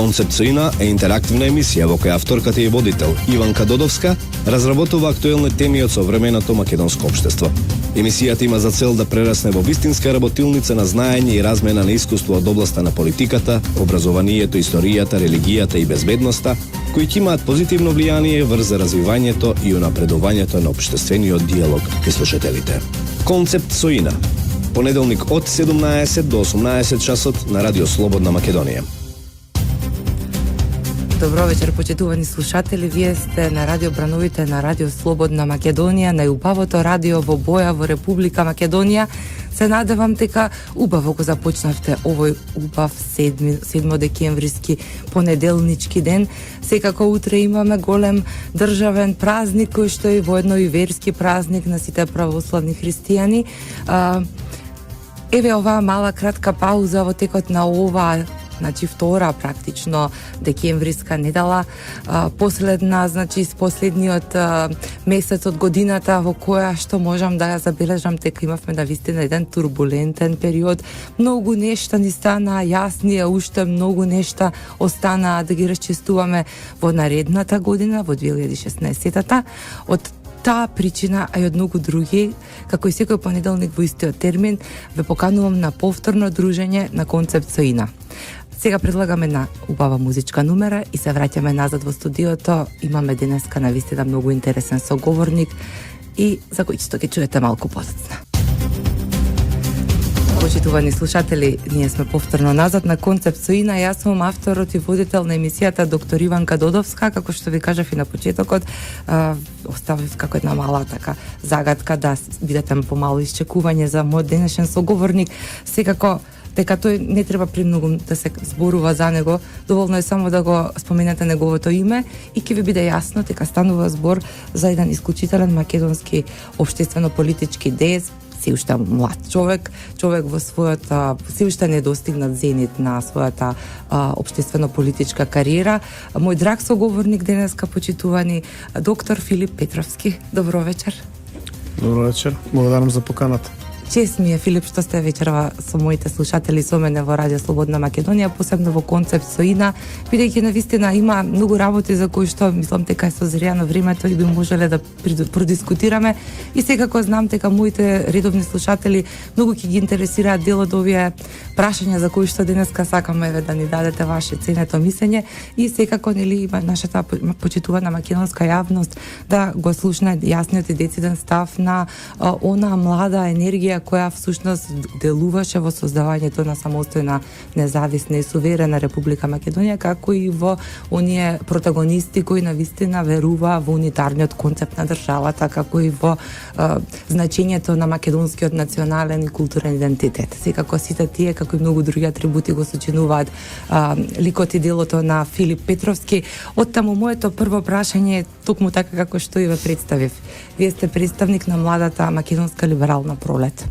Концепт Соина е интерактивна емисија во која авторката и водител Иванка Додовска разработува актуелни теми од современото македонско општество. Емисијата има за цел да прерасне во вистинска работилница на знаење и размена на искуство од областа на политиката, образованието, историјата, религијата и безбедноста, кои ќе имаат позитивно влијание врз развивањето и унапредувањето на општествениот диалог кај слушателите. Концепт Соина. Понеделник од 17 до 18 часот на Радио Слободна Македонија. Добро вечер, почитувани слушатели. Вие сте на Радио Брановите на Радио Слободна Македонија, најубавото радио во боја во Република Македонија. Се надевам дека убаво го започнавте овој убав 7 декемвриски понеделнички ден. Секако утре имаме голем државен празник, кој што е воедно и верски празник на сите православни христијани. Еве оваа мала кратка пауза во текот на ова, значи втора практично декемвриска недела, последна, значи последниот месец од годината во која што можам да ја забележам дека имавме навистина еден турбулентен период. Многу нешта ни стана јасни, уште многу нешта останаа да ги расчистуваме во наредната година, во 2016-та. Од таа причина, а и од многу други, како и секој понеделник во истиот термин, ве поканувам на повторно дружење на Концепт Соина. Сега предлагаме на убава музичка номера и се враќаме назад во студиото. Имаме денеска навистина многу интересен соговорник и за кој што ќе чуете малку подоцна. Почитувани слушатели, ние сме повторно назад на Концепт Соина. Јас сум авторот и водител на емисијата доктор Иванка Додовска. Како што ви кажав и на почетокот, оставив како една мала така загадка да бидете помало исчекување за мојот денешен соговорник. Секако дека тој не треба премногу да се зборува за него, доволно е само да го споменете неговото име и ќе ви биде јасно дека станува збор за еден исклучителен македонски општествено-политички деец, се уште млад човек во својата, се уште не достигнат зенит на својата општествено-политичка кариера. Мој драг соговорник денеска, почитувани доктор Филип Петровски. Добро вечер. Добро вечер. Благодарам за поканата. Чест ми е, Филип, што сте вечерва со моите слушатели со мене во Радио Слободна Македонија, посебно во Концепт Соина, бидејќи навистина има многу работи за кои што мислам дека е созрено времето и би можеле да продискутираме. И секако знам дека моите редовни слушатели многу ќе ги интересираат дел од овие прашања за кои што денеска сакаме еве да ни дадете ваше ценето мислење и секако нели има нашата почитувана македонска јавност да го слушне јасниот и дециден став на она млада енергија која всушност делуваше во создавањето на самостојна, независна и суверена Република Македонија, како и во оние протагонисти кои навистина верува во унитарниот концепт на државата, како и во значењето на македонскиот национален и културен идентитет. Секако сите тие, како и многу други атрибути го сочинуваат ликот и делото на Филип Петровски. Оттаму моето прво прашање е токму така како што и ве представив. Вие сте представник на младата македонска либерална пролет.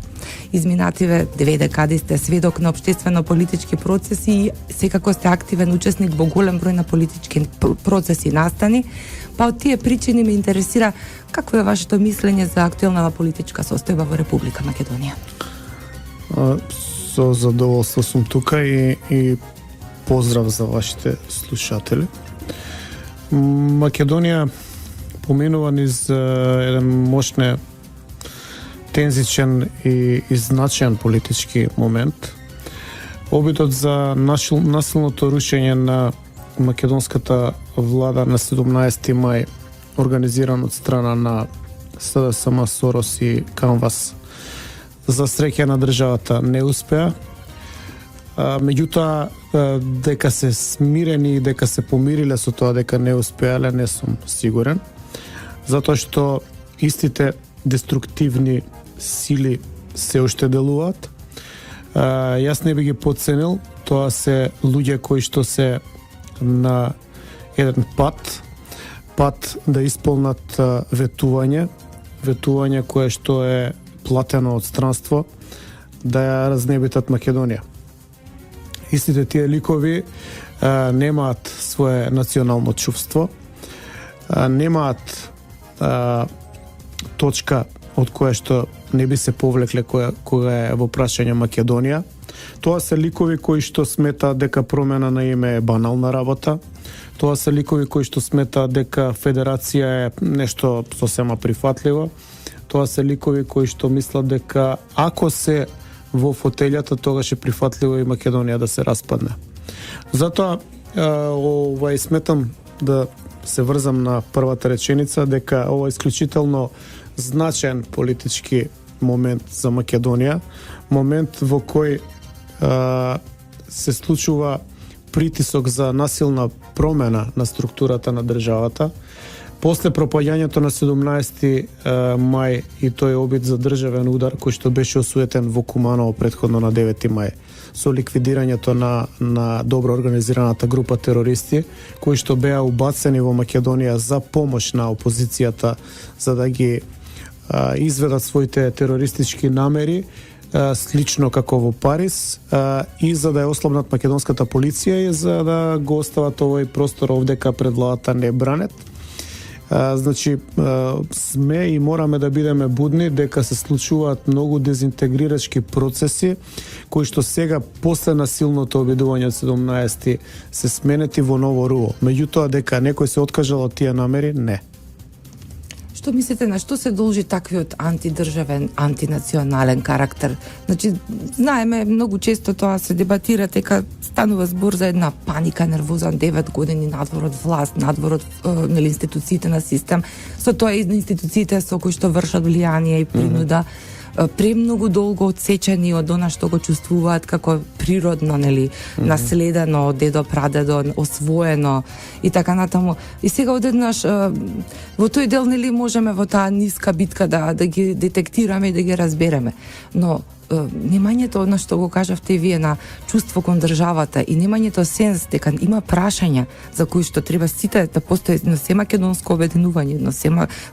Изминативе 2 декади сте сведок на општествено-политички процеси и секако сте активен учесник во голем број на политички процеси и настани. Па од тие причини ме интересира какво е вашето мислење за актуелната политичка состојба во Република Македонија. Со задоволство сум тука и поздрав за вашите слушатели. Македонија поминува низ еден мощне тензичен и значаен политички момент. Обидот за насилното рушење на македонската влада на 17 мај, организиран од страна на СДСМ, Сорос и Канвас, за среќа на државата не успеа. Меѓутоа, дека се смирени и дека се помириле со тоа дека не успеале, не сум сигурен, затоа што истите деструктивни сили се уште делуваат. Јас не би ги подценил, тоа се луѓе кои што се на еден пат да исполнат ветување кое што е платено од странство, да ја разнебитат Македонија. Истите тие ликови немаат свое национално чувство, немаат точка од која што не би се повлекле кога е во прашање Македонија. Тоа се ликови кои што сметаат дека промена на име е банална работа. Тоа се ликови кои што сметаат дека федерација е нешто сосема прифатливо. Тоа се ликови кои што мислат дека ако се во фотелјата, тогаш е прифатливо и Македонија да се распадне. Затоа сметам да се врзам на првата реченица дека ова е исклучително значаен политички момент за Македонија, момент во кој се случува притисок за насилна промена на структурата на државата. После пропаѓањето на 17 мај и тој обид за државен удар кој што беше осуетен во Куманово предходно на 9 мај со ликвидирањето на добро организираната група терористи кои што беа убацени во Македонија за помош на опозицијата за да ги изведат своите терористички намери, слично како во Париз, и за да ја ослабнат македонската полиција и за да го остават овој простор овдека пред владата не бранет. Значи, сме и мораме да бидеме будни дека се случуваат многу дезинтегрирачки процеси кои што сега после насилното обидување од 17 се сменети во ново руо. Меѓутоа дека некој се откажал од тие намери, не. Што мислите, на што се должи таквиот антидржавен, антинационален карактер? Значи, знаеме, многу често тоа се дебатира дека станува збор за една паника, нервоза 9 години надвор од власт, надвор од институциите на систем, со тоа и институциите со кои што вршат влијание и принуда, премногу долго отсечени од она што го чувствуваат како природно, наследено од дедо, прадедо, освоено и така натаму. И сега одеднаш во тој дел можеме во таа ниска битка да ги детектираме и да ги разбереме. Но немањето, одно што го кажавте и вие, на чувство кон државата и немањето сенс дека има прашања за кои што треба сите да постои на се македонско обединување, но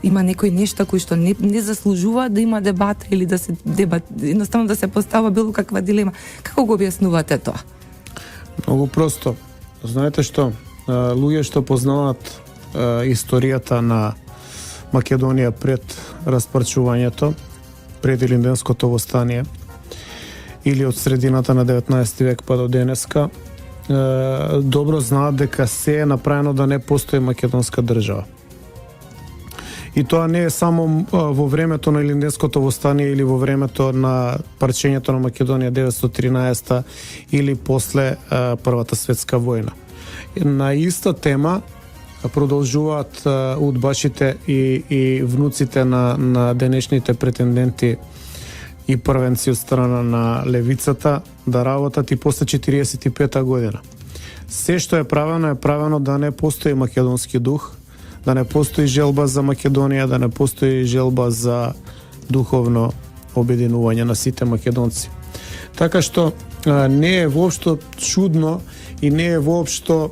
има некои нешта кои што не заслужуваат да има дебата или да се едноставно да се постава било каква дилема. Како го објаснувате тоа? Многу просто. Знаете што, луѓе што познаваат историјата на Македонија пред распарчувањето, пред Илинденското востание, или од средината на 19 век па до денеска, добро знаат дека се е направено да не постои македонска држава. И тоа не е само во времето на Илинденското востание или во времето на парчењето на Македонија 913 или после Првата светска војна. На иста тема продолжуваат удбашите и внуците на денешните претенденти и првенци од страна на левицата да работат и после 45-та година. Се што е правено да не постои македонски дух, да не постои желба за Македонија, да не постои желба за духовно обединување на сите македонци. Така што не е воопшто чудно и не е воопшто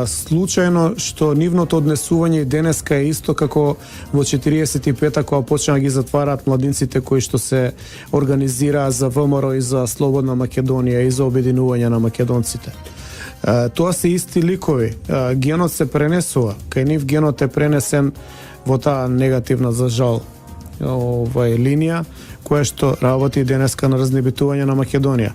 случајно што нивното однесување и денеска е исто како во 45-та кога почна да ги затвараат младинците кои што се организираа за ВМРО и за Слободна Македонија и за обединување на македонците. Тоа се исти ликови. Генот се пренесува. Кај нив генот е пренесен во таа негативна, за жал, линија која што работи денеска на разнебитување на Македонија.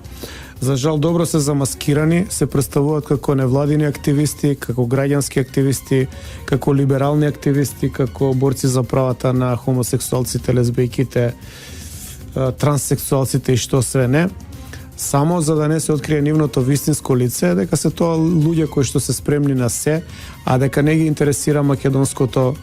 За жал добро се замаскирани, се представуваат како невладини активисти, како граѓански активисти, како либерални активисти, како борци за правата на хомосексуалците, лесбијките, транссексуалците и што све не, само за да не се открие нивното вистинско лице, дека се тоа луѓе кои што се спремни на се, а дека не ги интересира македонското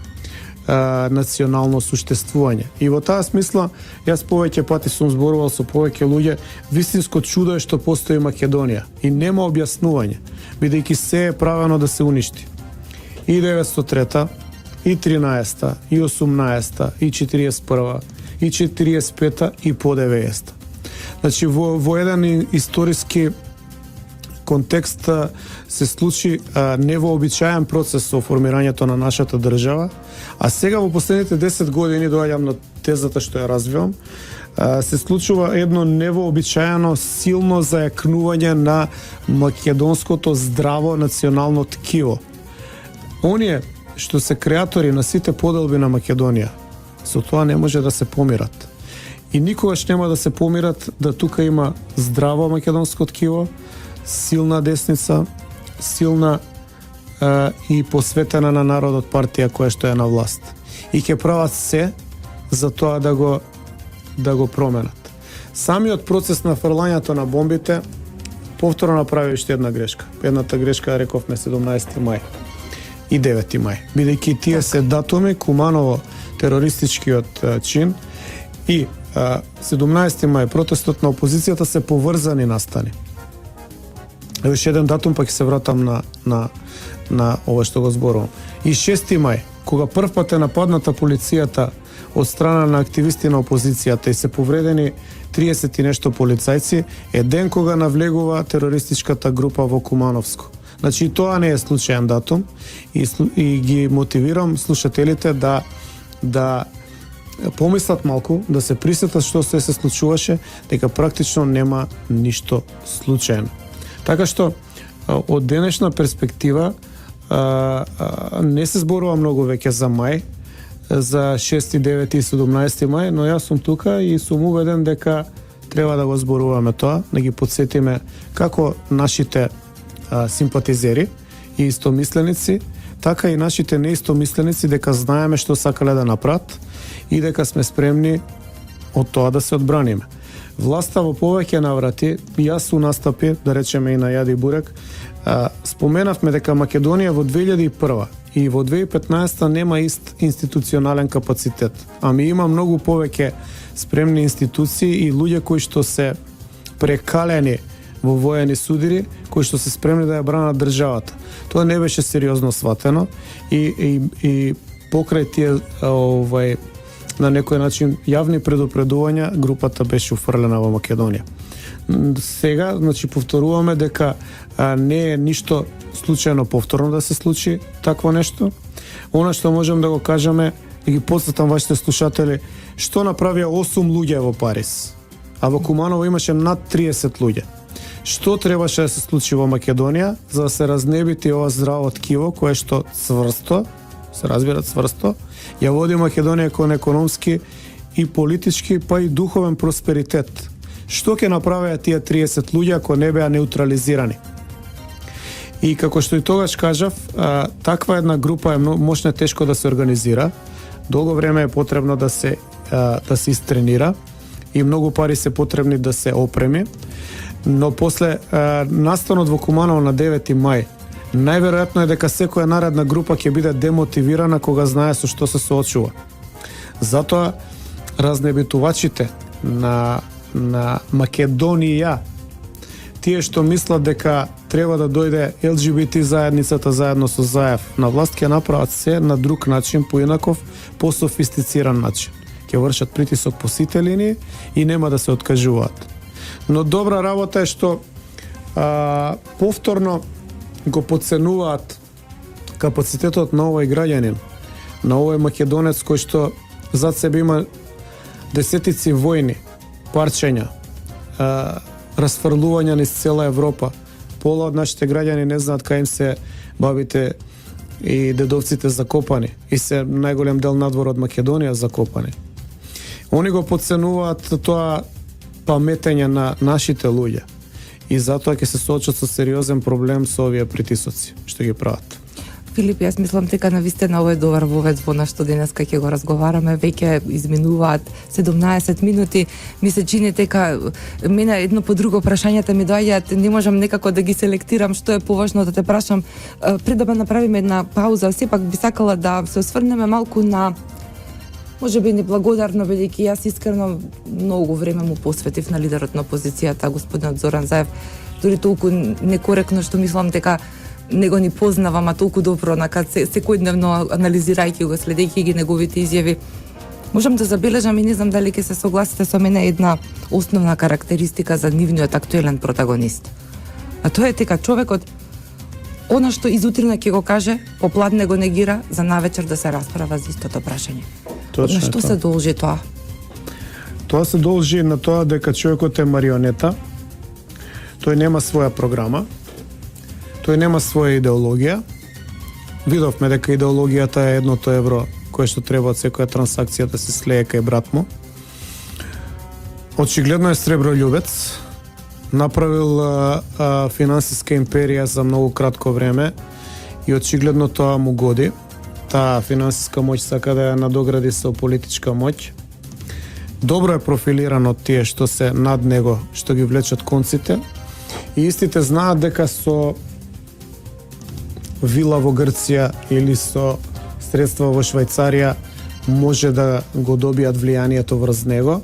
национално суштествување. И во таа смисла, јас повеќе пати сум зборувал со повеќе луѓе, вистинско чудо е што постои Македонија и нема објаснување, бидејќи се е правено да се уништи. И 903-та, и 13-та, и 18-та, и 41-та, и 45-та, и по 90-та. Значи, во еден историски контекст се случи невообичаен процес со формирањето на нашата држава, а сега во последните 10 години, доаѓам на тезата што ја развивам, се случува едно невообичаено силно зајакнување на македонското здраво национално ткиво. Оние што се креатори на сите поделби на Македонија, со тоа не може да се помират. и никогаш нема да се помират да тука има здраво македонско ткиво, силна десница, силна и посветена на народот партија која што е на власт. И ќе прават се за тоа да го променат. Самиот процес на фрлањето на бомбите повторно направи уште една грешка. Едната грешка рековме 17 мај и 9 мај. Бидејќи тие се датуми Куманово терористичкиот чин и 17 мај протестот на опозицијата се поврзани настани. Ево уште еден датум, па ќе се вратам на ова што го зборувам. И 6 мај, кога првпат е нападната полицијата од страна на активисти на опозицијата и се повредени 30 и нешто полицајци, е ден кога навлегува терористичката група во Кумановско. Значи, тоа не е случаен датум и ги мотивирам слушателите да помислат малку, да се присетат што се случуваше, дека практично нема ништо случаено. Така што, од денешна перспектива, не се зборува многу веќе за мај, за 6, 9 и 17 мај, но јас сум тука и сум уведен дека треба да го зборуваме тоа, да ги подсетиме како нашите симпатизери и истомисленици, така и нашите неистомисленици дека знаеме што сакале да направат и дека сме спремни од тоа да се одбраниме. Власта во повеќе наврати, јас у настапи, да речеме и на Јади Бурек, споменавме дека Македонија во 2001 и во 2015 нема ист институционален капацитет, ами има многу повеќе спремни институции и луѓе кои што се прекалени во воени судири, кои што се спремни да ја бранат државата. Тоа не беше сериозно сватено и покрај тие на некој начин јавни предупредувања групата беше уфрлена во Македонија. Сега, значи, повторуваме дека не е ништо случајно повторно да се случи такво нешто. Она што можем да го кажеме, и ги подсетам вашите слушатели, што направија 8 луѓе во Париз, а во Куманово имаше над 30 луѓе. Што требаше да се случи во Македонија за да се разнебити ова здраво ткиво кое што цврсто, се разбира цврсто, ја води Македонија кон економски и политички, па и духовен просперитет. Што ќе направеа тие 30 луѓе ако не беа неутрализирани? И како што и тогаш кажав, таква една група е мощно тешко да се организира. Долго време е потребно да се истренира и многу пари се потребни да се опреми. Но после настанот во Куманово на 9 мај, најверојатно е дека секоја наредна група ќе биде демотивирана кога знае со што се соочува. Затоа разнебитувачите на Македонија, тие што мислат дека треба да дојде ЛГБТ заедницата заедно со Заев на власт, ќе направат се на друг начин, поинаков, пософистициран начин. Ќе вршат притисок по сите линии и нема да се откажуваат. Но добра работа е што повторно го подценуваат капацитетот на овој граѓанин, на овој македонец кој што зад себе има десетици војни, парчења, расфрлувања низ цела Европа. Пола од нашите граѓани не знаат кај им се бабите и дедовците закопани и се најголем дел надвор од Македонија закопани. Они го подценуваат тоа паметење на нашите луѓе и затоа ќе се соочат со сериозен проблем со овие притисоци што ги прават. Филип, јас мислам дека навистина овој добар вовец во нашто денеска ќе го разговараме, веќе изминуваат 17 минути. Ми се чини дека мене едно по друго прашањата ми доаѓаат, не можам некако да ги селектирам што е поважно да те прашам. Пред да направиме една пауза, сепак би сакала да се осврнеме малку на може би неблагодарно, бидејќи јас искрено многу време му посветив на лидерот на опозицијата, господинот Зоран Заев, дури толку некоректно што мислам дека не го ни познавам, а толку добро, секојдневно анализирајќи го, следејќи ги неговите изјави. Можам да забележам и не знам дали ќе се согласите со мене една основна карактеристика за нивниот актуелен протагонист. А тоа е дека човекот она што изутрина ќе го каже, попладне го негира, за навечер да се расправа за истото прашање. Точно на што се должи тоа? Тоа се должи на тоа дека човекот е марионета, тој нема своја програма, тој нема своја идеологија. Видовме дека идеологијата е 1 евро кое што треба од секоја трансакција да се слее кај брат му. очигледно е сребролюбец, направил финансиска империја за многу кратко време и очигледно тоа му годи. Таа финансиска моќ сака да ја надогради со политичка моќ. Добро е профилиран од тие што се над него, што ги влечат конците. И истите знаат дека со вила во Грција или со средства во Швајцарија може да го добијат влијанието врз него.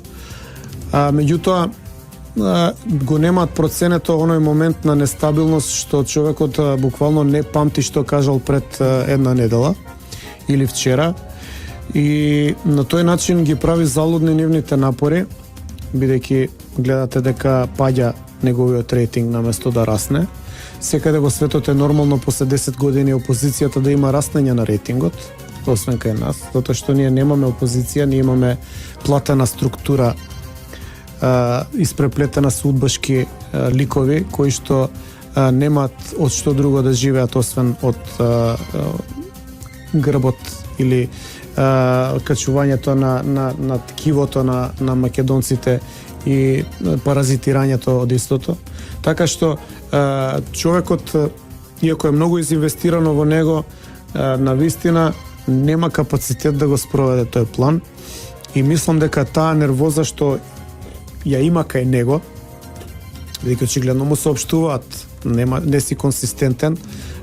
Меѓутоа, го немаат проценето оној момент на нестабилност што човекот буквално не памти што кажал пред една недела или вчера, и на тој начин ги прави залудни нивните напори, бидејќи гледате дека паѓа неговиот рейтинг наместо да расне. Секаде во светот е нормално после 10 години опозицијата да има растење на рейтингот, освен кај нас, затоа што ние немаме опозиција, ние имаме платена структура, испреплетена со удбашки ликови кои што немаат од што друго да живеат освен од грбот или качувањето на ткивото на македонците и паразитирањето од истото. Така што човекот, иако е многу изинвестирано во него, на вистина нема капацитет да го спроведе тој план, и мислам дека таа нервоза што ја има кај него, бидејќи очигледно му соопштуваат, не си консистентен,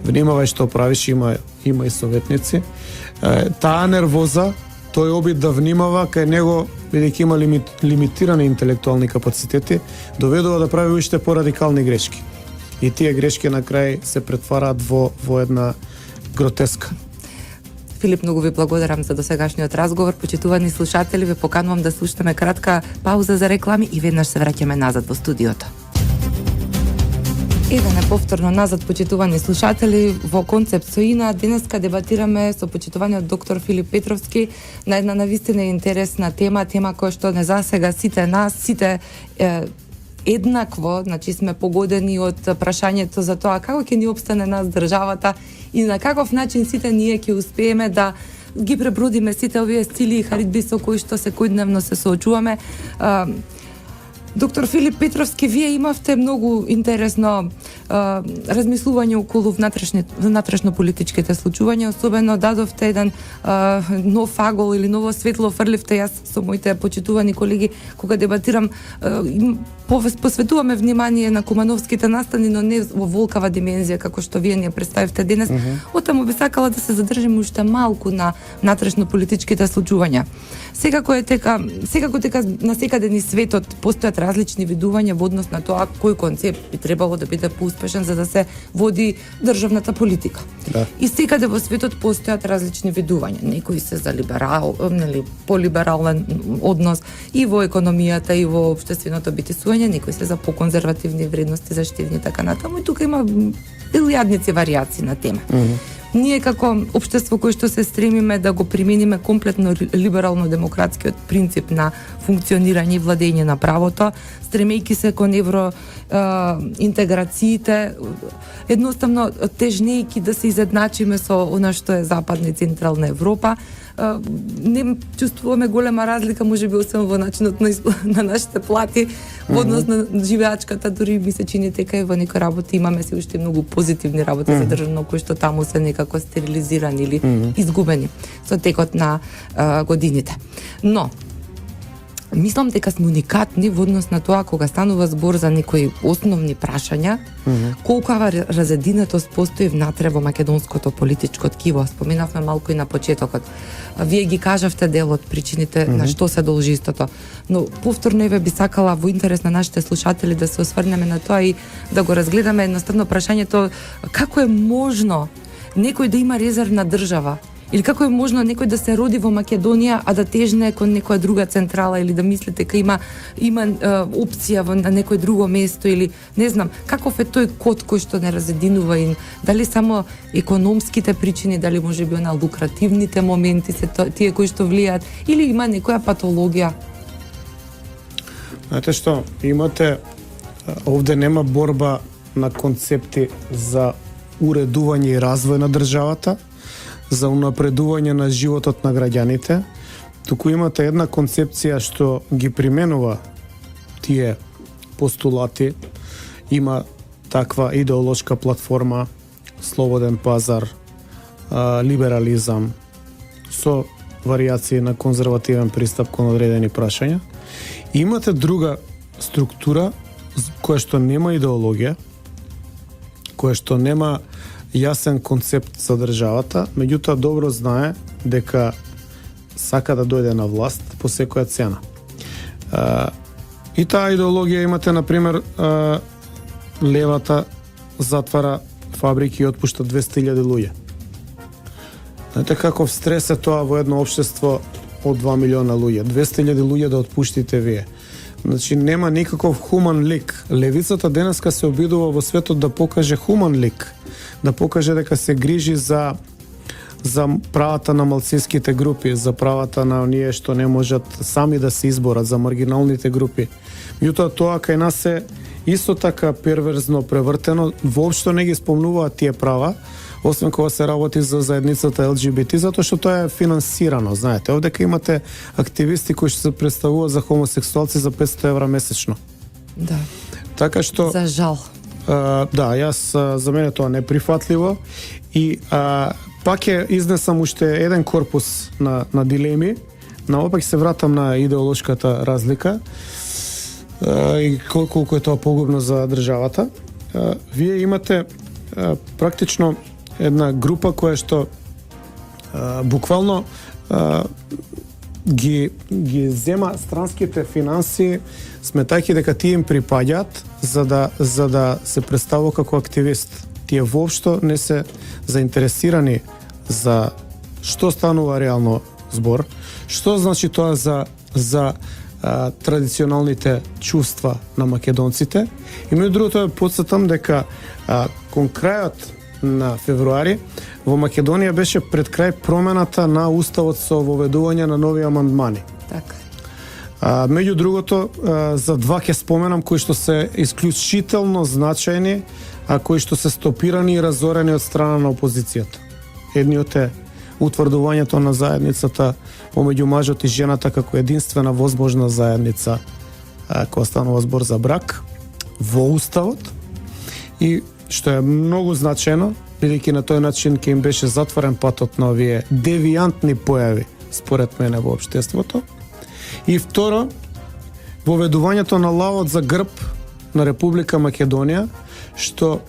внимавај што правиш, има и советници. Таа нервоза, тој обид да внимава кај него, бидејќи има лимитирани интелектуални капацитети, доведува да прави уште порадикални грешки. И тие грешки на крај се претвараат во една гротеска. Филип, многу ви благодарам за досегашниот разговор. Почитувани слушатели, ве поканувам да слушаме кратка пауза за реклами и веднаш се враќаме назад во студиото. Еден е повторно назад, почитувани слушатели, во Концепт со Ина. Денеска дебатираме со почитуваниот доктор Филип Петровски на една навистина интересна тема која што не засега сите нас, сите еднакво, значи сме погодени од прашањето за тоа како ќе ни опстане нас државата и на каков начин сите ние ќе успееме да ги пребродиме сите овие стили и харидби со кои што секојдневно се соочуваме. Доктор Филип Петровски, вие имавте многу интересно размислување околу внатрешно политичките случувања, особено дадовте еден нов агол или ново светло фрливте. Јас со моите почитувани колеги, кога дебатирам, посветуваме внимание на кумановските настани, но не во волкава димензија како што вие ни ја представивте денес. Отаму би сакала да се задржиме уште малку на внатрешно политичките случувања. Секако дека насекаде ни светот постојат различни видувања во однос на тоа кој концепт би требало да биде поуспешен за да се води државната политика. Да. И секаде во светот постојат различни видувања. Некои се за полиберален однос и во економијата и во општественото битисување, некои се за поконзервативни вредности, заштивни така натаму, и тука има илјадници варијации на тема. Ние како општество кој што се стремиме да го примениме комплетно либерално-демократскиот принцип на функционирање и владење на правото, стремејќи се кон интеграциите, едноставно тежнејќи да се изедначиме со она што е Западна и Централна Европа, не чувствуваме голема разлика, можеби освен во начинот на нашите плати во однос на живеачката, дури ми се чини дека и во некои работи имаме се уште многу позитивни работи задржано, кои што таму се некако стерилизирани или изгубени со текот на годините. Но мислам дека сме уникатни во однос на тоа кога станува збор за некои основни прашања, колкава разединетост постои внатре во македонското политичко ткиво. Споменавме малку и на почетокот. Вие ги кажавте дел од причините на што се должи истото. Но повторно еве би сакала во интерес на нашите слушатели да се осврнеме на тоа и да го разгледаме едноставно прашањето како е можно некој да има резервна држава. Или како е можно некој да се роди во Македонија, а да тежне кон некоја друга централа, или да мислите дека има опција на некој друго место, или не знам, каков е тој код кој што не разединува, и дали само економските причини, дали можеби на лукративните моменти се тие кои што влијаат, или има некоја патологија? Знаете што, имате, овде нема борба на концепти за уредување и развој на државата, за унапредување на животот на граѓаните, туку имате една концепција што ги применува тие постулати, има таква идеолошка платформа, слободен пазар, либерализам, со варијации на конзервативен пристап кон одредени прашања. Имате друга структура која што нема идеологија, која што нема јасен концепт за државата, меѓутоа добро знае дека сака да дојде на власт по секоја цена. И таа идеологија имате, например, левата затвара фабрики и отпушта 200.000 луѓе. Знаете каков стрес е тоа во едно општество од 2 милиона луѓе? 200.000 луѓе да отпуштите вие. Значи нема никаков хуман лик. Левицата денеска се обидува во светот да покаже хуман лик, да покаже дека се грижи за правата на малцинските групи, за правата на оние што не можат сами да се изборат, за маргиналните групи. Меѓутоа тоа кај нас е исто така перверзно превртено, воопшто не ги спомнуваат тие права, освен кога се работи за заедницата ЛГБТ, затоа што тоа е финансирано, знаете. Овдека имате активисти кои што се представуваат за хомосексуалци за 500 евра месечно. Да. Така што За жал. да, за мене тоа неприфатливо и пак ќе изнесам уште еден корпус на дилеми, наопак се вратам на идеолошката разлика и колку е тоа погубно за државата. Вие имате практично една група која што буквално ги зема странските финанси, сметајќи дека тие им припаѓаат за да се представува како активист. Тие воопшто не се заинтересирани за што станува реално збор, што значи тоа за традиционалните чувства на македонците. И меѓу другото потсетам дека кон крајот на февруари во Македонија беше пред крај промената на уставот со воведување на нови амандмани. Така. Меѓу другото, за два ќе споменам кои што се исклучително значајни, а кои што се стопирани и разорени од страна на опозицијата. Едниот е утврдувањето на заедницата помеѓу мажот и жената како единствена возможна заедница кога станува збор за брак во уставот, и што е многу значајно, бидејќи на тој начин ќе им беше затворен патот на овие девијантни појави според мене во општеството. И второ, воведувањето на лавот за грб на Република Македонија, што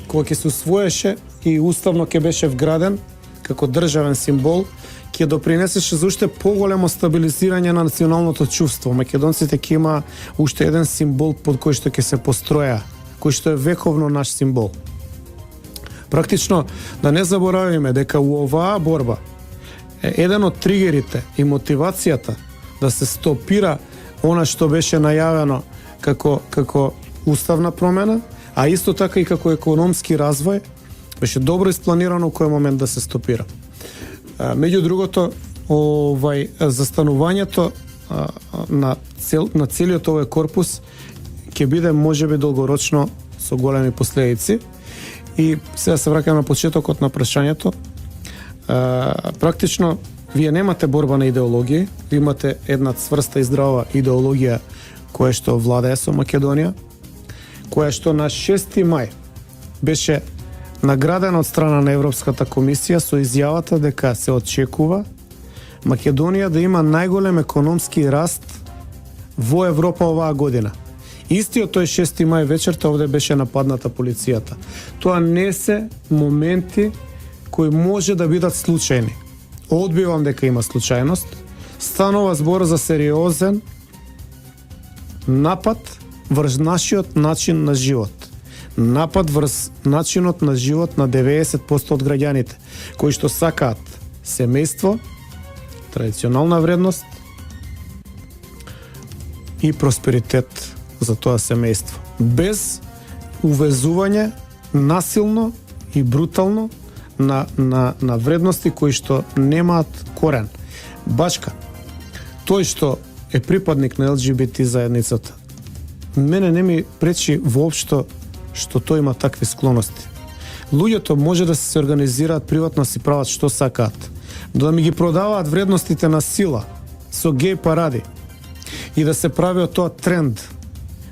кога ќе се усвоеше и уставно ќе беше вграден како државен символ, ќе допринесеше за уште поголемо стабилизирање на националното чувство. Македонците ќе има уште еден символ под кој што ќе се построја, кој што е вековно наш символ. Практично, да не заборавиме дека у оваа борба еден од тригерите и мотивацијата да се стопира она што беше најавено како уставна промена, а исто така и како економски развој, беше добро испланирано кој момент да се стопира. Меѓу другото, застанувањето на целиот овој корпус ќе биде можеби долгорочно со големи последици. И сега се враќам на почетокот на прашањето. Практично, вие немате борба на идеологија, ви имате една цврста и здрава идеологија која што владее со Македонија, која што на 6 мај беше наградена од страна на Европската комисија со изјавата дека се очекува Македонија да има најголем економски раст во Европа оваа година. Истиот тој 6 мај вечерта овде беше нападната полицијата. Тоа не се моменти кои може да бидат случајни. Одбивам дека има случајност. Станува збор за сериозен напад врз нашиот начин на живот. Напад врз начинот на живот на 90% од граѓаните, кои што сакаат семејство, традиционална вредност и просперитет за тоа семејство. Без увезување насилно и брутално на вредности кои што немаат корен. Бачка, тој што е припадник на ЛГБТ заедницата, мене не ми пречи воопшто што тој има такви склоности. Луѓето може да се организираат приватно, си прават што сакаат, да ми ги продаваат вредностите на сила со геј паради и да се прави од тоа тренд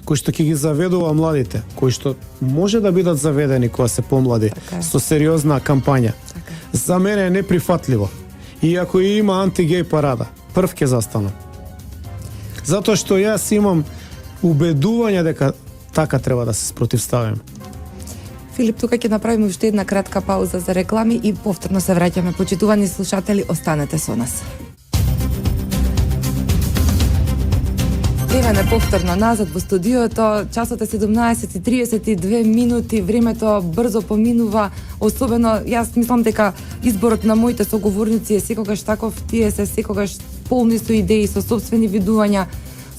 кои што ќе ги заведува младите, кои што може да бидат заведени кога се помлади, Така е. со сериозна кампања. Така е. За мене е неприфатливо. И ако има антигеј парада, прв ќе застанам. Затоа што јас имам убедување дека така треба да се спротивставиме. Филип, тука ќе направиме уште една кратка пауза за реклами и повторно се враќаме. Почитувани слушатели, останете со нас. Еве повторно назад во студиото. Часот е 17:32 минути. Времето брзо поминува. Особено, јас мислам дека изборот на моите соговорници е секогаш таков. Тие се секогаш полни со идеи, со собствени видувања,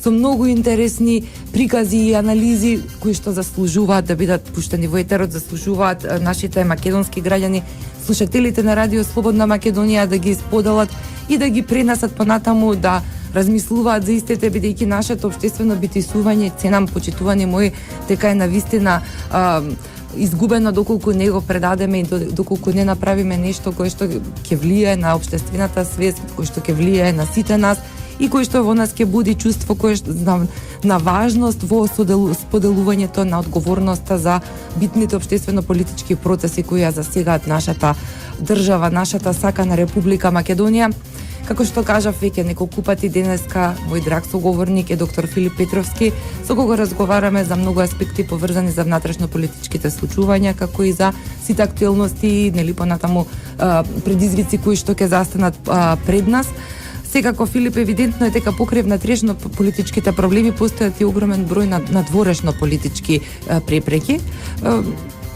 со многу интересни прикази и анализи кои што заслужуваат да бидат пуштени во етерот, заслужуваат нашите македонски граѓани, слушателите на Радио Слободна Македонија да ги споделат и да ги пренесат понатаму, да размислуваат за истите, бидејќи нашето општествено битисување, ценам почитувани мои, дека е навистина изгубено доколку не го предадеме и доколку не направиме нешто кое што ќе влијае на општествената свест, кое што ќе влијае на сите нас и кој што во нас ќе буди чувство кое што на важност во споделувањето на одговорноста за битните општествено-политички процеси кои ја засегаат нашата држава, нашата сакана Република Македонија. Како што кажав веќе неколку пати денеска, мој драг соговорник е доктор Филип Петровски, со кого разговараме за многу аспекти поврзани за внатрешно-политичките случувања, како и за сите актуелности, нели понатаму предизвици кои што ќе застанат пред нас. Секако, Филип, евидентно е дека покрај внатрешно-политичките проблеми постојат и огромен број на надворешно-политички препреки.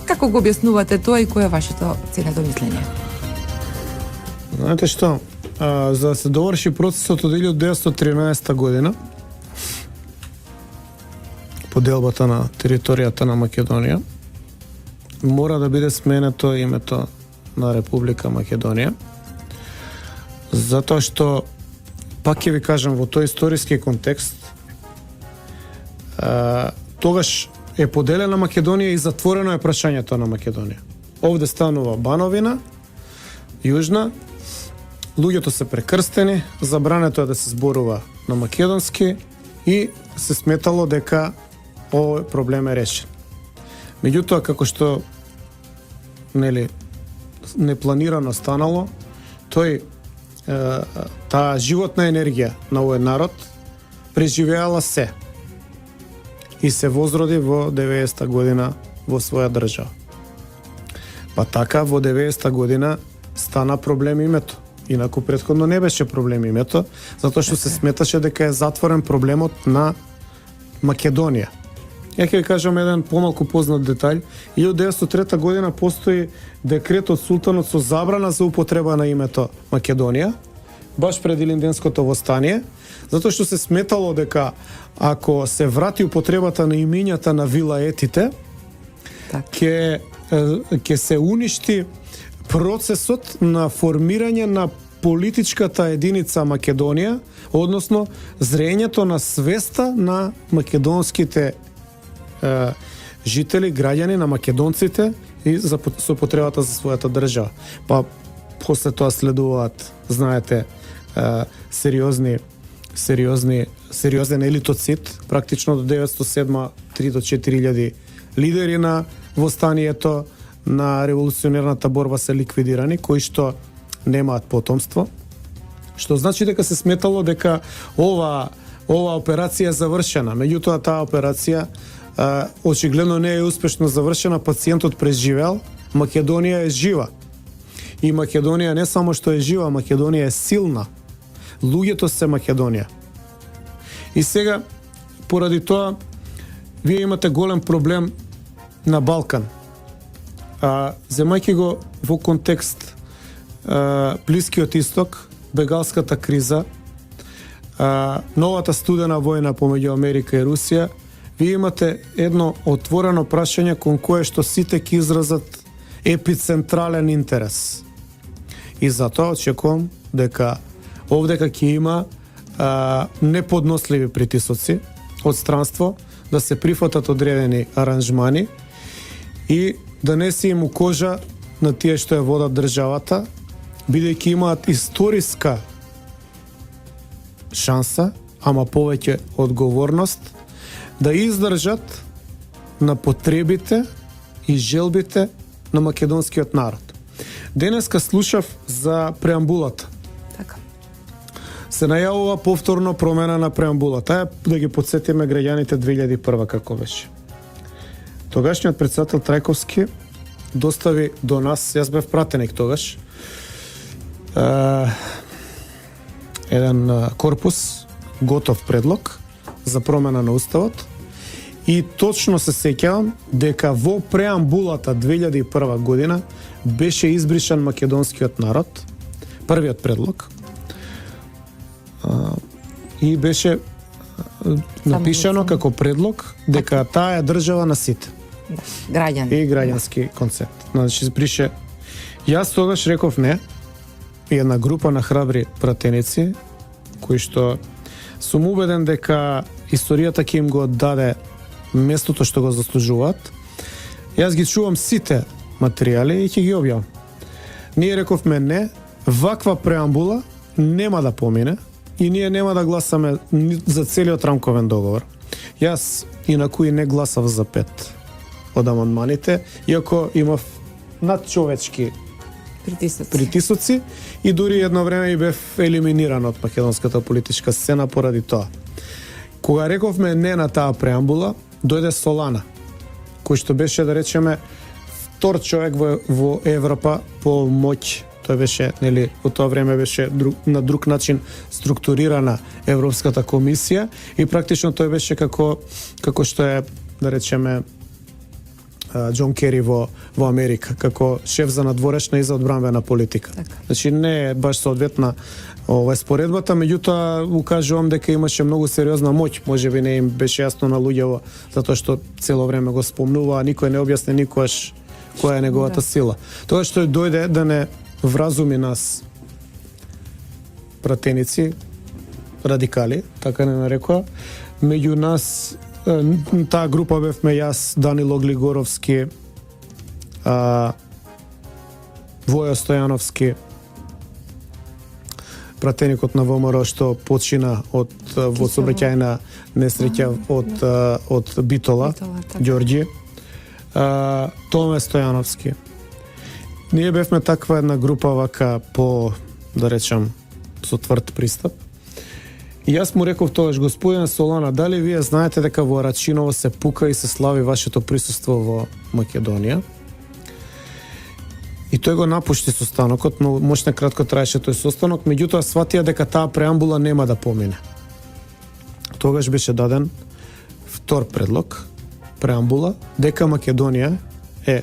Како го објаснувате тоа и кое е вашето ценето мислење? Знаете што? За да се доврши процесот од 1913 година, поделбата на територијата на Македонија, мора да биде сменето името на Република Македонија, затоа што, пак ќе ви кажам, во тој историски контекст, тогаш е поделена Македонија и затворено е прашањето на Македонија. Овде станува Бановина, Јужна, луѓето се прекрстени, забрането е да се зборува на македонски и се сметало дека овој проблем е решен. Меѓутоа, како што непланирано станало, таа животна енергија на овој народ преживеала се и се возроди во 90-та година во своја држава. Па така во 90-та година стана проблем името. Инаку претходно не беше проблем името, затоа што се сметаше дека е затворен проблемот на Македонија. Ја ќе ви кажам еден помалку познат детаљ. 1903 година постои декрет од султанот со забрана за употреба на името Македонија, баш пред Илинденското востание, затоа што се сметало дека ако се врати употребата на имињата на вилаетите, ќе се уништи процесот на формирање на политичката единица Македонија, односно зрењето на свеста на македонските жители, граѓани, на македонците и со потребата за својата држава. Па после тоа следуваат, знаете, сериозен елитоцит, практично до 907 3 до 4000 лидери на востанието на револуционерната борба се ликвидирани, кои што немаат потомство, што значи дека се сметало дека ова операција е завршена. Меѓутоа, таа операција очигледно не е успешно завршена, пациентот преживел, Македонија е жива. И Македонија не само што е жива, Македонија е силна. Луѓето се Македонија. И сега, поради тоа, вие имате голем проблем на Балкан. Земајќи го во контекст Блискиот исток, бегалската криза, новата студена војна помеѓу Америка и Русија, вие имате едно отворено прашање кон кое што сите ќе изразат епицентрален интерес. И затоа очекувам дека овдека ќе има неподносливи притисоци од странство да се прифатат одредени аранжмани и да не се им укожа на тие што ја водат државата, бидејќи имаат историска шанса, ама повеќе одговорност, да издржат на потребите и желбите на македонскиот народ. Денеска слушав за преамбулата. Така. Се најавува повторно промена на преамбулата. Да ги подсетиме граѓаните 2001 како беше. Тогашниот председател Трајковски достави до нас, јас бев пратеник тогаш, еден корпус, готов предлог за промена на уставот, и точно се сеќавам дека во преамбулата 2001 година беше избришан македонскиот народ, првиот предлог, и беше напишано како предлог дека таа е држава на сите. Да. Граѓани. И граѓански концепт. Значи, избрише. Јас тогаш реков не, и една група на храбри пратеници, кои што сум убеден дека историјата ќе им го даде местото што го заслужуваат. Јас ги чувам сите материјали и ќе ги објавам. Ние рековме не, ваква преамбула нема да помине и ние нема да гласаме за целиот рамковен договор. Јас инаку и не гласав за 5 од амандманите, иако имав надчовечки притисоци и дури едно време и бев елиминиран од македонската политичка сцена поради тоа. Кога рековме не на таа преамбула, дојде Солана, кој што беше, да речеме, втор човек во Европа по моќ. Тој беше, нели, во тоа време беше на друг начин структурирана Европската комисија и практично тој беше како што е, да речеме, Џон Кери во Америка, како шеф за надворешна и за одбранбена политика. Така. Значи не е баш соодветна споредбата, меѓутоа укажувам дека имаше многу сериозна моќ, можеби не им беше јасно на луѓето, затоа што цело време го спомнува, а никој не објасни никогаш која е неговата сила. Тоа што дојде да не вразуми нас пратеници, радикали, така не нарекоа, меѓу нас таа група бевме јас, Данило Глигоровски, Воја Стојановски, пратеникот на ВМРО што почина во сообраќајна несреќа од Битола, Ѓорѓи, Томе Стојановски. Ние бевме таква една група вака по, да речам, со тврд пристап. И јас му реков тогаш, господин Солана, дали вие знаете дека во Рачиново се пука и се слави вашето присуство во Македонија? И тој го напушти состанокот, но мощно кратко траеше тој состанок, меѓутоа сватија дека таа преамбула нема да помине. Тогаш беше даден втор предлог, преамбула, дека Македонија е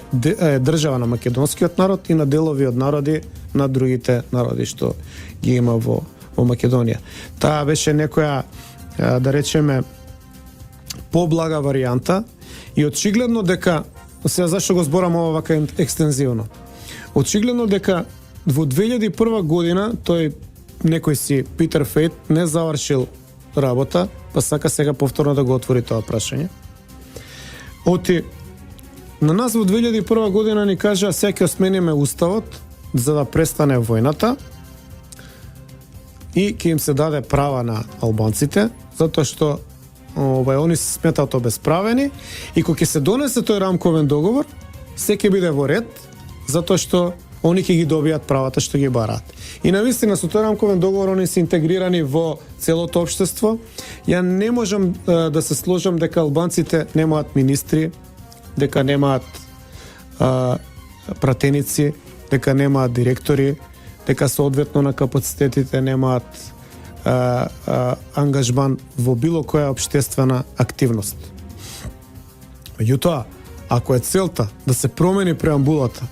држава на македонскиот народ и на делови од народи на другите народи што ги има во Македонија. Таа беше некоја, да речеме, поблага варијанта и очигледно дека, сега зашто го зборам ова вака екстензивно, очигледно дека во 2001 година тој некој си Питер Фейт не завршил работа, па сака сега повторно да го отвори тоа прашање. Оти на нас во 2001 година ни кажа сега ќе смениме уставот за да престане војната и ќе им се даде права на албанците, затоа што они се сметаат обесправени и кога ќе се донесе тој рамковен договор, се ќе биде во ред, затоа што они ќе ги добијат правата што ги бараат. И навистина со тој рамковен договор они се интегрирани во целото општество. Ја не можам да се сложам дека албанците немаат министри, дека немаат пратеници, дека немаат директори, дека соодветно на капацитетите немаат ангажман во било која општествена активност. Меѓутоа, ако е целта да се промени преамбулата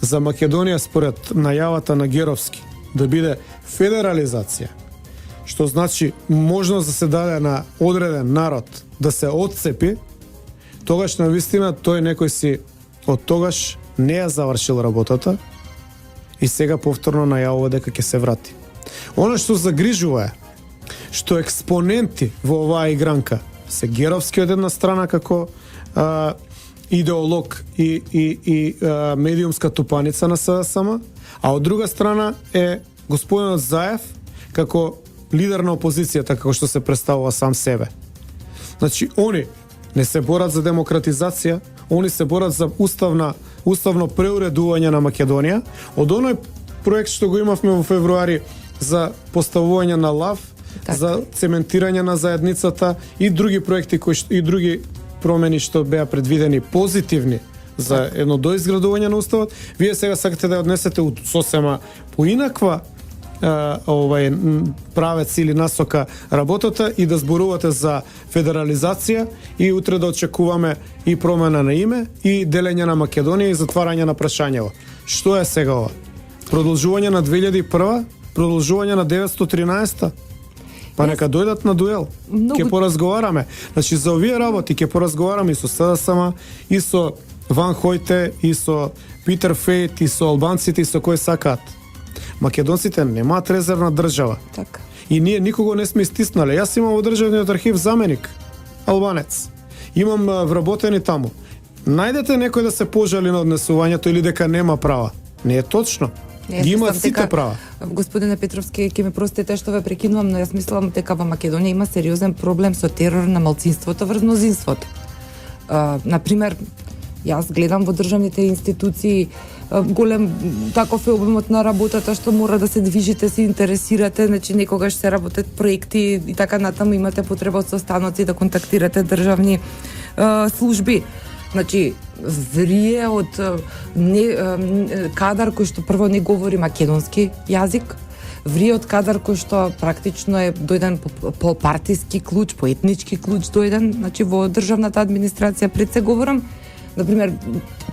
за Македонија според најавата на Геровски да биде федерализација, што значи можност да се даде на одреден народ да се отцепи, тогаш навистина тој некој си од тогаш не ја завршил работата и сега повторно најавува дека ќе се врати. Она што загрижува е што експоненти во оваа игранка се Геровски од една страна како идеолог и медиумска тупаница на СДСМ, а од друга страна е господинот Заев како лидер на опозицијата, како што се представува сам себе. Значи, они не се борат за демократизација, они се борат за уставно преуредување на Македонија. Од оној проект што го имавме во февруари за поставување на лав, за цементирање на заедницата и други проекти и други промени што беа предвидени позитивни за едно доизградување на уставот, вие сега сакате да ја однесете сосема поинаква правец или насока работата и да зборувате за федерализација и утре да очекуваме и промена на име и делење на Македонија и затварање на прашањево. Што е сега ова? Продолжување на 2001, продолжување на 913. Па нека дојдат на дуел. Ќе поразговараме. Значи за овие работи ќе поразговараме и со СДСМ, и со Ван Хојте, и со Питер Фейт, и со албанците, и со кои сакаат. Македонците немаат резервна држава. Така. И ние никого не сме стиснале. Јас имам во државниот архив заменик, албанец. Имам вработени таму. Најдете некој да се пожали на однесувањето или дека нема права. Не е точно. Ги имаат сите права. Господине Петровски, ќе ме простите што ве прекинувам, но јас мислам дека во Македонија има сериозен проблем со терор на малцинството врз мнозинството. Например, јас гледам во државните институции голем таков е обемот на работата што мора да се движите, се интересирате, значи некогаш се работат проекти и така натаму, имате потреба од состаноци да контактирате државни служби. Значи, врие од кадар кој што прво не говори македонски јазик, врие од кадар кој што практично е дојден по партиски клуч, по етнички клуч дојден, значи во државната администрација пред се говорам. Например,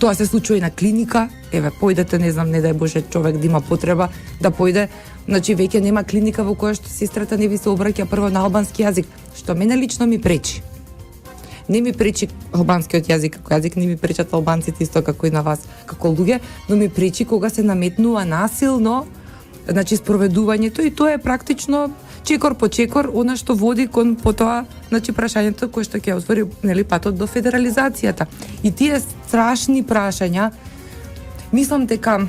тоа се случува и на клиника, еве, појдете, не знам, не дај Боже, човек да има потреба да појде, значи веќе нема клиника во која што сестрата не ви се обраќа прво на албански јазик, што мене лично ми пречи. Не ми пречи албанскиот јазик, како јазик не ми пречат албанците исто како и на вас, како луѓе, но ми пречи кога се наметнува насилно, значи спроведувањето, и тоа е практично чекор по чекор она што води кон потоа, значи прашањето кое што ќе отвори, нели, патот до федерализацијата. И тие страшни прашања, мислам дека,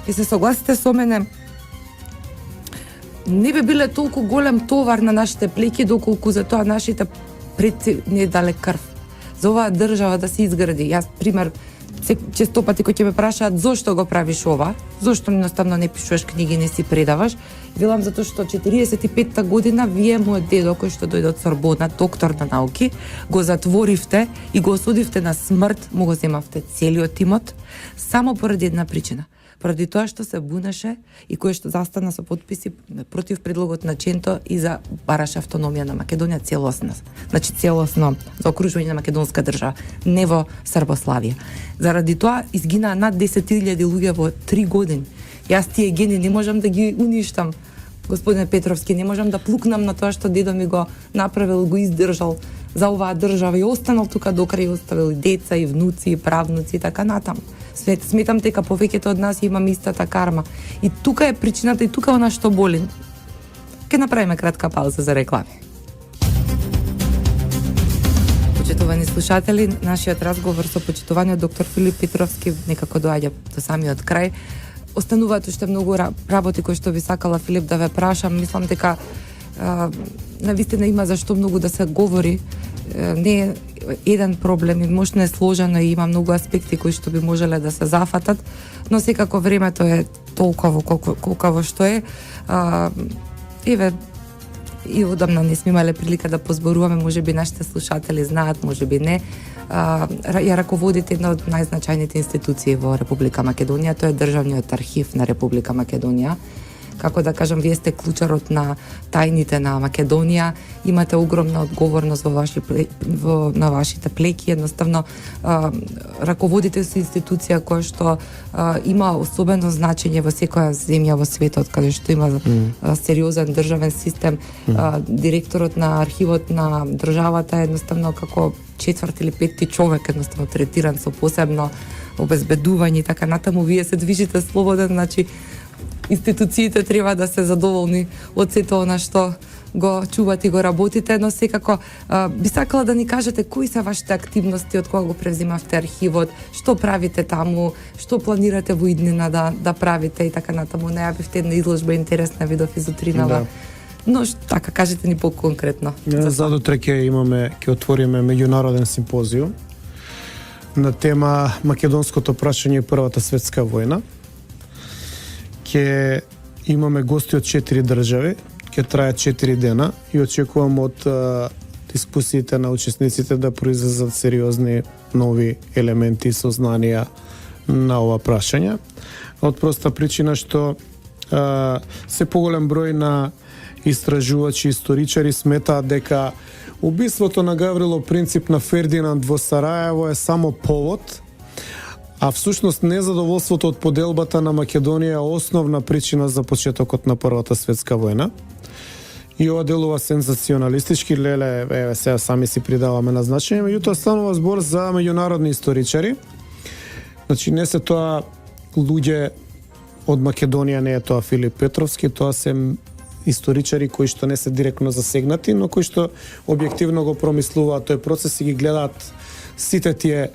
и се согласите со мене, не би биле толку голем товар на нашите плеки доколку за тоа нашите предци не дале крв. За оваа држава да се изгради. Јас, пример, често пати кои ќе ме прашаат зошто го правиш ова, зошто едноставно не пишуваш книги, не си предаваш, велам затоа што 45-та година вие, мојот дедо кој што дојде од Сорбона, доктор на науки, го затворивте и го осудивте на смрт, му го земавте целиот имот, само поради една причина. Поради тоа што се бунеше и кој што застана со потписи против предлогот на Ченто и за бараше автономија на Македонија целосно. Значи целосно за окружување на македонска држава, не во Србославија. Заради тоа изгинаа над 10.000 луѓе во 3 години. Јас тие гени не можам да ги уништам, господине Петровски, не можам да плукнам на тоа што дедо ми го направил, го издржал за оваа држава и останал тука до крај, оставил и деца, и внуци, и правнуци и така натаму. Сметам дека повеќето од нас имаме истата карма. И тука е причината, и тука она што боли. Ке направиме кратка пауза за реклами. Почитувани слушатели, нашиот разговор со почитуваниот доктор Филип Петровски некако доаѓа до самиот крај. Остануваат уште многу работи кои што би сакала, Филип, да ве прашам. Мислам дека навистина има за што многу да се говори. Не е еден проблем и можно е сложено и има многу аспекти кои што би можеле да се зафатат, но секако времето е толково колково што е. Еве, и одамна не сме имале прилика да позборуваме, можеби нашите слушатели знаат, можеби не. Ја раководите една од најзначајните институции во Република Македонија, тоа е Државниот архив на Република Македонија. Како да кажам, вие сте клучарот на тајните на Македонија, имате огромна одговорност на вашите плеки, едноставно раководите со институција која што има особено значење во секоја земја во светот, каде што има сериозен државен систем. Директорот на архивот на државата е едноставно како четврти или петти човек, едноставно третиран со посебно обезбедување и така натаму. Вие се движите слободен, значи институциите треба да се задоволни од сето она што го чувате и го работите, но секако би сакала да ни кажете кои се вашите активности од кога го превзимавте архивот, што правите таму, што планирате во иднина да правите и така натаму. Најавивте една изложба интересна, видов изутринава. Но така, кажете ни по-конкретно. Задутре ќе отвориме меѓународен симпозиум на тема Македонското прашање и Првата светска војна. Ќе имаме гости од 4 држави, ќе трае 4 дена и очекувам од дискусиите на учесниците да произлезат сериозни нови елементи и сознанија на ова прашање. Од проста причина што се поголем број на истражувачи, историчари сметаат дека убиството на Гаврило Принцип на Фердинанд во Сараево е само повод, а всушност незадоволството од поделбата на Македонија е основна причина за почетокот на Првата светска војна. И ова делува сензационалистички, леле, еве сега сами си придаваме на значење, меѓутоа станува збор за меѓународни историчари. Значи не се тоа луѓе од Македонија, не е тоа Филип Петровски, тоа се историчари кои што не се директно засегнати, но кои што објективно го промислуваат тој процес и ги гледаат сите тие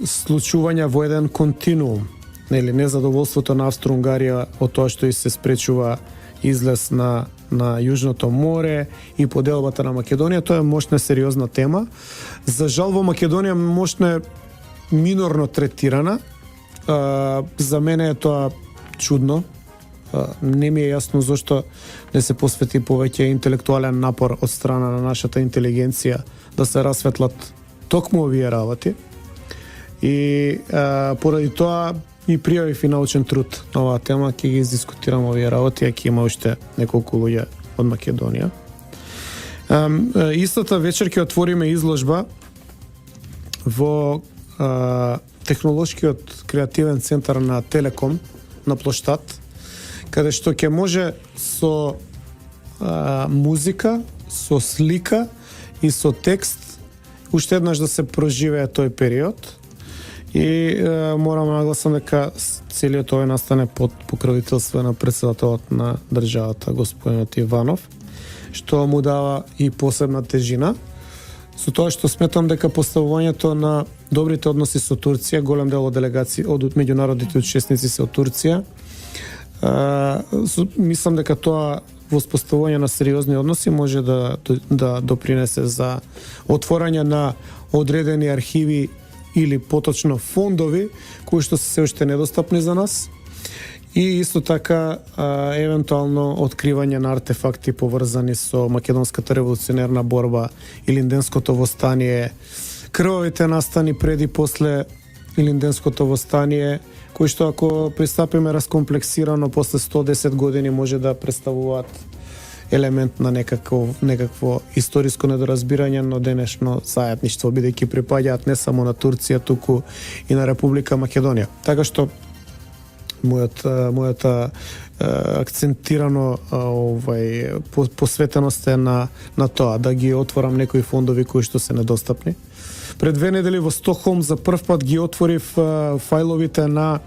случувања во еден континуум. Нели, незадоволството на Австро-Унгарија од тоа што и се спречува излез на Јужното море и поделбата на Македонија, тоа е мощна сериозна тема. За жал во Македонија мощна е минорно третирана. За мене е тоа чудно. Не ми е јасно зашто не се посвети повеќе интелектуален напор од страна на нашата интелигенција да се расветлат токму овие работи. И поради тоа и пријавив и научен труд на оваа тема, ќе ги издискутирам овие работи, а ќе има уште неколку луѓе од Македонија. Истата вечер ќе отвориме изложба во технолошкиот креативен центар на Телеком на плоштад, каде што ќе може со музика, со слика и со текст уште еднаш да се проживее тој период. И морам да нагласам дека целиот овој настане под покровителство на претседателот на државата, господинот Иванов, што му дава и посебна тежина, со тоа што сметам дека поставувањето на добрите односи со Турција, голем дел од делегации од меѓународните учесници се од Турција, мислам дека тоа воспоставување на сериозни односи може да допринесе за отворање на одредени архиви или поточно фондови кои што се уште недостапни за нас, и исто така евентуално откривање на артефакти поврзани со македонската револуционерна борба, Илинденското востание, крвавите настани пред и после Илинденското востание, кои што ако пристапиме раскомплексирано после 110 години може да представуваат елемент на некакво историско недоразбирање, но денешно заедништво, бидејќи припаѓаат не само на Турција, туку и на Република Македонија. Така што мојата акцентирано посветеност е на тоа, да ги отворам некои фондови кои што се недостапни. Пред 2 недели во Стокхолм за прв пат ги отворив фајловите на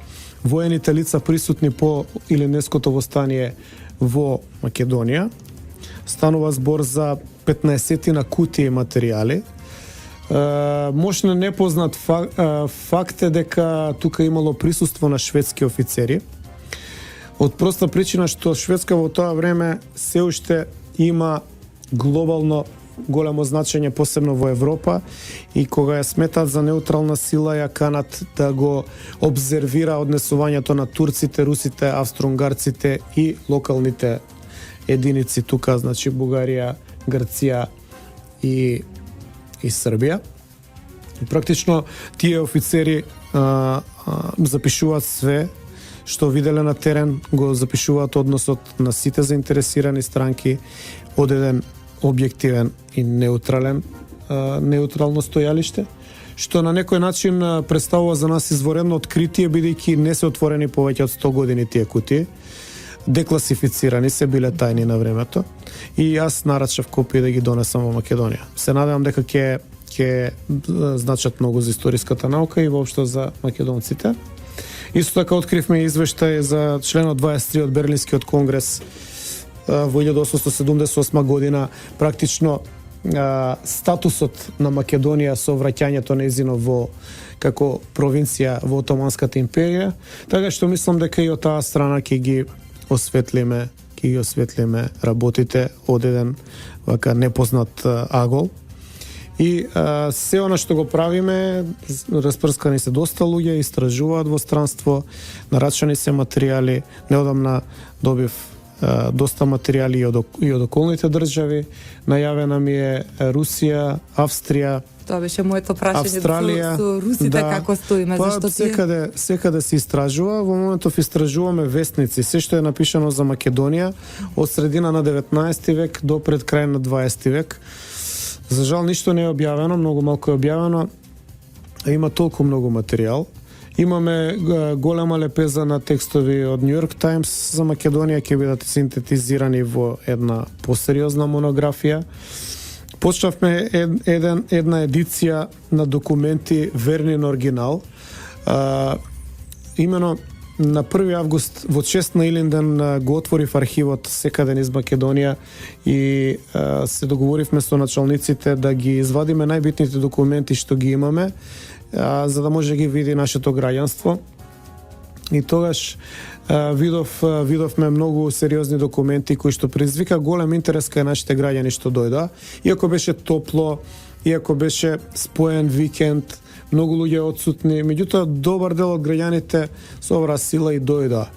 воените лица присутни по Илинденското востание во Македонија. Станува збор за 15 на кутии материјали. Мощно непознат факт е дека тука имало присуство на шведски офицери. Од проста причина што Шведска во тоа време се уште има глобално големо значење, посебно во Европа, и кога ја сметат за неутрална сила ја канат да го обзервира однесувањето на турците, русите, австро-унгарците и локалните единици тука, значи Бугарија, Грција и Србија. Практично тие офицери запишуваат све што виделе на терен, го запишуваат односот на сите заинтересирани странки од еден објективен и неутрално стојалиште, што на некој начин представува за нас изворено откритие, бидејќи не се отворени повеќе од 100 години тие кутии, декласифицирани се, биле тајни на времето, и јас нарачав копии да ги донесам во Македонија. Се надевам дека ќе значат многу за историската наука и воопшто за македонците. Исто така откривме извештај за членот 23 од Берлинскиот конгрес во 1878 година, практично статусот на Македонија со враќањето нејзино во како провинција во Отоманската империја, така што мислам дека и од таа страна ќе ги ги осветлиме работите од еден вака непознат агол. И се она што го правиме, распрскани се доста луѓе, истражуваат во странство, нарачани се материјали, неодамна добив доста материјали и од околните држави. Најавена ми е Русија, Австрија, Тоа беше моето прашање Австралија, со русите како стоиме, зашто секаде се истражува. Во моментов истражуваме вестници, се што е напишано за Македонија од средина на 19 век до пред крај на 20 век. За жал ништо не е објавено, многу малку е објавено. Има толку многу материјал. Имаме голема лепеза на текстови од New York Times за Македонија, ќе бидат синтетизирани во една посериозна монографија. Почнавме една едиција на документи верни на оригинал. Имено на 1 август во чест на Илинден го отворив архивот секаде низ Македонија и се договоривме со началниците да ги извадиме најбитните документи што ги имаме, за да може да ги види нашето граѓанство. И тогаш видовме многу сериозни документи кои што предизвика голем интерес кај нашите граѓани што дојда. Иако беше топло, иако беше споен викенд, многу луѓе отсутни, меѓутоа добар дел од граѓаните собра сила и дојда.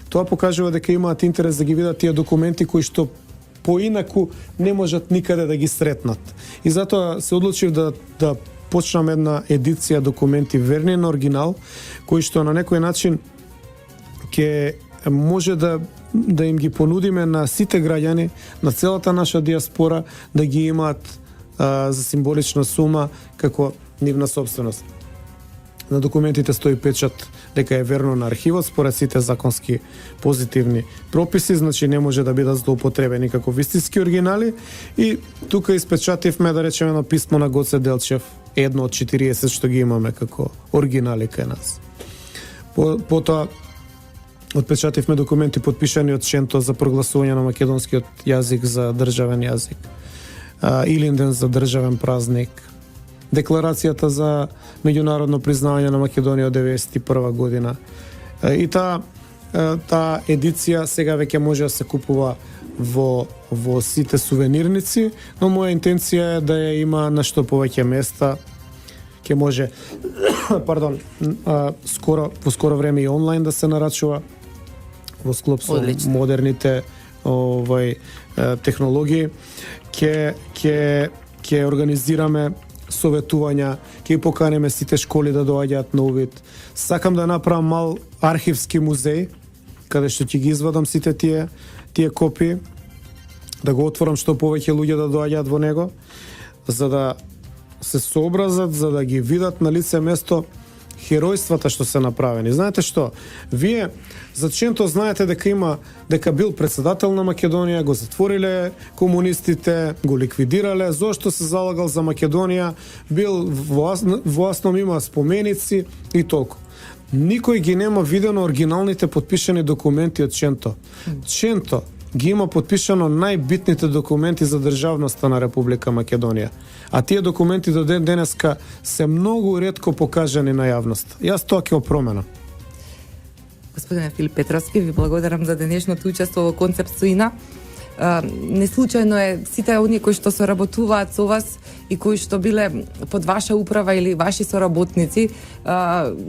Тоа покажува дека имаат интерес да ги видат тие документи кои што поинаку не можат никаде да ги сретнат. И затоа се одлучив да почнам една едиција документи верни на оригинал, кои што на некој начин ќе може да им ги понудиме на сите граѓани, на целата наша диаспора, да ги имаат за символична сума како нивна собственост. На документите стои печат дека е верно на архивот според сите законски позитивни прописи, значи не може да бидат злоупотребени како вистински оригинали. И тука испечативме, да речеме, на писмо на Гоце Делчев, едно од 40 што ги имаме како оригинали кај нас. Потоа отпечативме документи подпишани од Ченто за прогласување на македонскиот јазик за државен јазик, Илинден за државен празник, декларацијата за меѓународно признавање на Македонија од 1991 година. И таа едиција сега веќе може да се купува во сите сувенирници, но моја интенција е да ја има на што повеќе места. Ќе може во скоро време и онлайн да се нарачува во склоп со модерните технологии. Ќе организираме советувања, ќе поканеме сите школи да доаѓаат на увид. Сакам да направам мал архивски музеј, каде што ќе ги извадам сите тие копии, да го отворам што повеќе луѓе да доаѓаат во него, за да се сообразат, за да ги видат на лице место херојствата што се направени. Знаете што? Вие за Ченто знаете дека бил председател на Македонија, го затвориле комунистите, го ликвидирале, зошто се залагал за Македонија, бил властном, има споменици и толку. Никој ги нема видено оригиналните подпишани документи од Ченто. Ченто ги има подпишано најбитните документи за државноста на Република Македонија. А тие документи до ден денеска се многу ретко покажани на јавност. Јас тоа ќе го променам. Господине Филип Петровски, ви благодарам за денешното учество во концепт Соина. Не случајно е сите оние кои што соработуваат со вас и кои што биле под ваша управа или ваши соработници,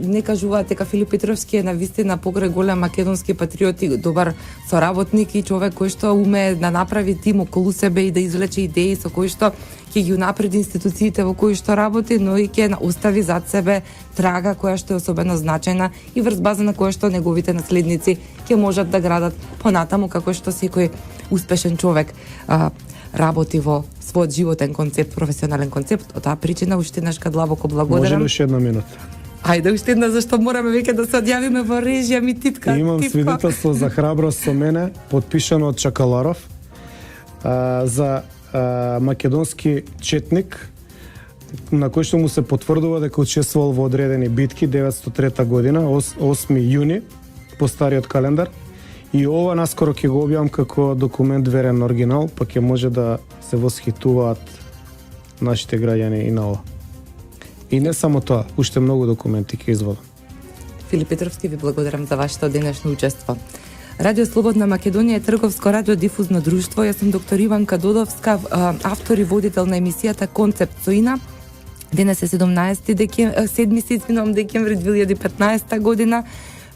не кажуваат дека Филип Петровски е навистина покрај голем македонски патриот и добар соработник и човек кој што умее да направи тим околу себе и да извлече идеи со кои што ќе ги унапреди институциите во кои што работи, но и ќе остави зад себе трага која што е особено значајна и врз база на која што неговите наследници ќе можат да градат понатаму како што секој успешен човек работи во својот животен концепт, професионален концепт. Од таа причина уште еднашка длабоко благодарам. Може ли уште една минута? Ајде уште една, зашто мораме веќе да се одјавиме во режија ми титка. Имам свидетелство за храброст со мене, подпишано од Чакаларов, за македонски четник, на кој што му се потврдува дека учествувал во одредени битки 903 година, 8 јуни, по стариот календар. И ова наскоро ќе го објавам како документ верен оригинал, па ќе може да се восхитуваат нашите граѓани и на ова. И не само тоа, уште многу документи ќе извадам. Филип Петровски, ви благодарам за вашето денешно учество. Радио Слободна Македонија е трговско радиодифузно друштво. Јас сум доктор Иванка Додовска, автор и водител на емисијата Концепт Соина. Денес е 7 декември 2015 година.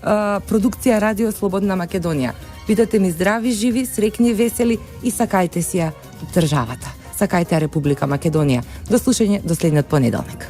Продукција Радио Слободна Македонија. Бидете ми здрави, живи, срекни, весели и сакајте си ја државата. Сакајте ја Република Македонија. До слушање до следниот понеделник.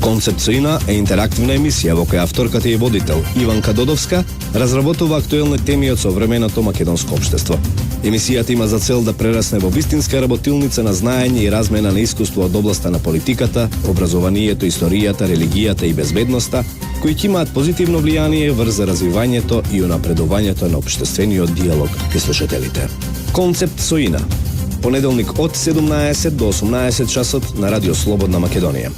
Концепт Соина е интерактивна емисија во која авторката и водител Иванка Додовска разработува актуелни теми од современото македонско општество. Емисијата има за цел да прерасне во вистинска работилница на знаење и размена на искуство од областа на политиката, образованието, историјата, религијата и безбедноста, кои ќе имаат позитивно влијание врз развивањето и унапредувањето на општествениот диалог кај слушателите. Концепт Соина. Понеделник од 17 до 18 часот на Радио Слободна Македонија.